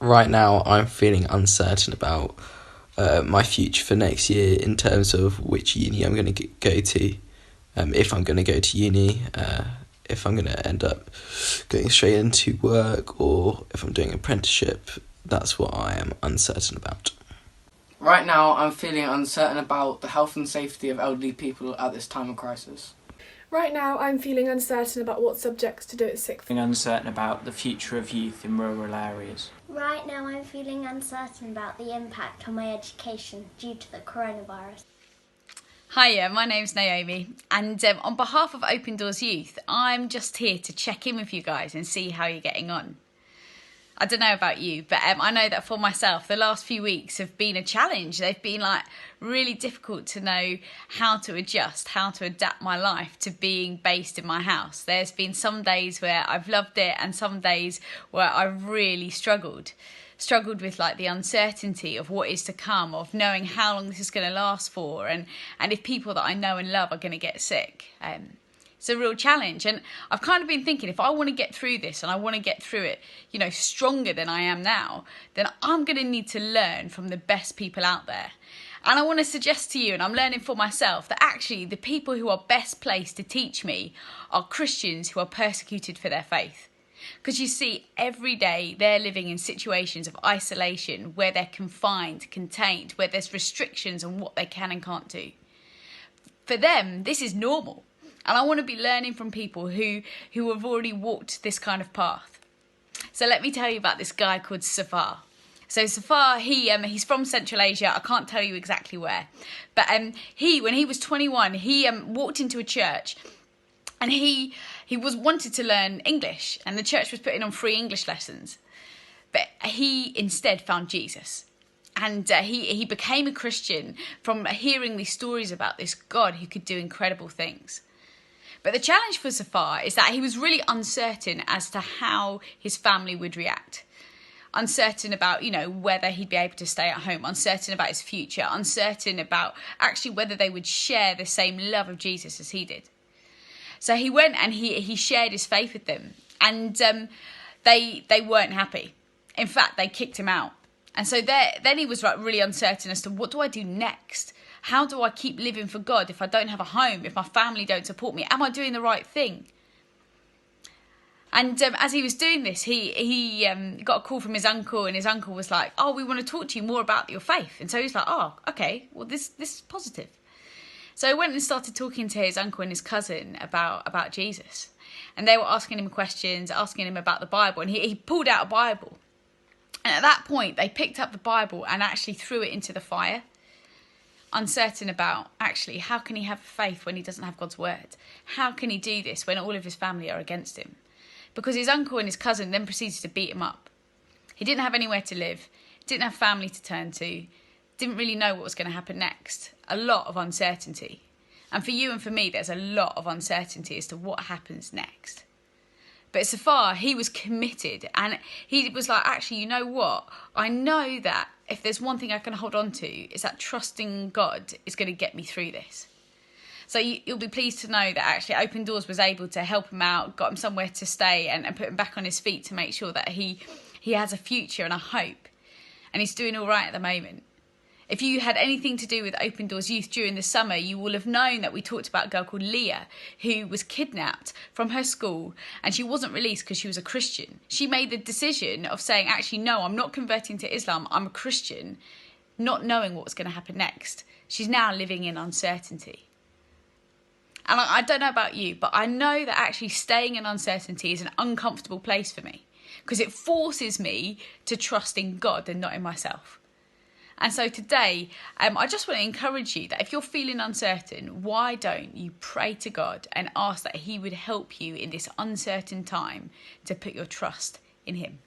Right now, I'm feeling uncertain about my future for next year in terms of which uni I'm going to go to. If I'm going to go to uni, if I'm going to end up going straight into work, or if I'm doing an apprenticeship. That's what I am uncertain about. Right now, I'm feeling uncertain about the health and safety of elderly people at this time of crisis. Right now, I'm feeling uncertain about what subjects to do at sixth. Feeling uncertain about the future of youth in rural areas. Right now, I'm feeling uncertain about the impact on my education due to the coronavirus. Hiya, my name's Naomi, and on behalf of Open Doors Youth, I'm just here to check in with you guys and see how you're getting on. I don't know about you, but I know that for myself, the last few weeks have been a challenge. They've been really difficult to know how to adjust, how to adapt my life to being based in my house. There's been some days where I've loved it and some days where I've really struggled with the uncertainty of what is to come, of knowing how long this is going to last for, and if people that I know and love are going to get sick. It's a real challenge, and I've kind of been thinking, if I want to get through this and I want to get through it, stronger than I am now, then I'm going to need to learn from the best people out there. And I want to suggest to you, and I'm learning for myself, that actually the people who are best placed to teach me are Christians who are persecuted for their faith. Because you see, every day they're living in situations of isolation where they're confined, contained, where there's restrictions on what they can and can't do. For them, this is normal. And I want to be learning from people who have already walked this kind of path. So let me tell you about this guy called Zafar. So Zafar, he's from Central Asia. I can't tell you exactly where. But when he was 21, he walked into a church, and he was wanted to learn English, and the church was putting on free English lessons. But he instead found Jesus. And he became a Christian from hearing these stories about this God who could do incredible things. But the challenge for Zafar is that he was really uncertain as to how his family would react. Uncertain about, whether he'd be able to stay at home. Uncertain about his future. Uncertain about actually whether they would share the same love of Jesus as he did. So he went and he shared his faith with them. And they weren't happy. In fact, they kicked him out. And so then he was really uncertain as to, what do I do next? How do I keep living for God if I don't have a home, if my family don't support me? Am I doing the right thing? And as he was doing this, he got a call from his uncle, and his uncle was like, "Oh, we want to talk to you more about your faith." And so he's like, "Oh, okay, well, this is positive." So he went and started talking to his uncle and his cousin about Jesus. And they were asking him questions, asking him about the Bible. And he pulled out a Bible. And at that point, they picked up the Bible and actually threw it into the fire. Uncertain about, actually, how can he have faith when he doesn't have God's word? How can he do this when all of his family are against him? Because his uncle and his cousin then proceeded to beat him up. He didn't have anywhere to live, didn't have family to turn to, didn't really know what was going to happen next. A lot of uncertainty. And for you and for me, there's a lot of uncertainty as to what happens next. But Zafar, he was committed, and he was like, actually, you know what? I know that if there's one thing I can hold on to, is that trusting God is going to get me through this. So you'll be pleased to know that actually Open Doors was able to help him out, got him somewhere to stay, and put him back on his feet to make sure that he has a future and a hope. And he's doing all right at the moment. If you had anything to do with Open Doors Youth during the summer, you will have known that we talked about a girl called Leah, who was kidnapped from her school, and she wasn't released because she was a Christian. She made the decision of saying, actually, no, I'm not converting to Islam, I'm a Christian, not knowing what was going to happen next. She's now living in uncertainty. And I don't know about you, but I know that actually staying in uncertainty is an uncomfortable place for me, because it forces me to trust in God and not in myself. And so today, I just want to encourage you that if you're feeling uncertain, why don't you pray to God and ask that he would help you in this uncertain time to put your trust in him?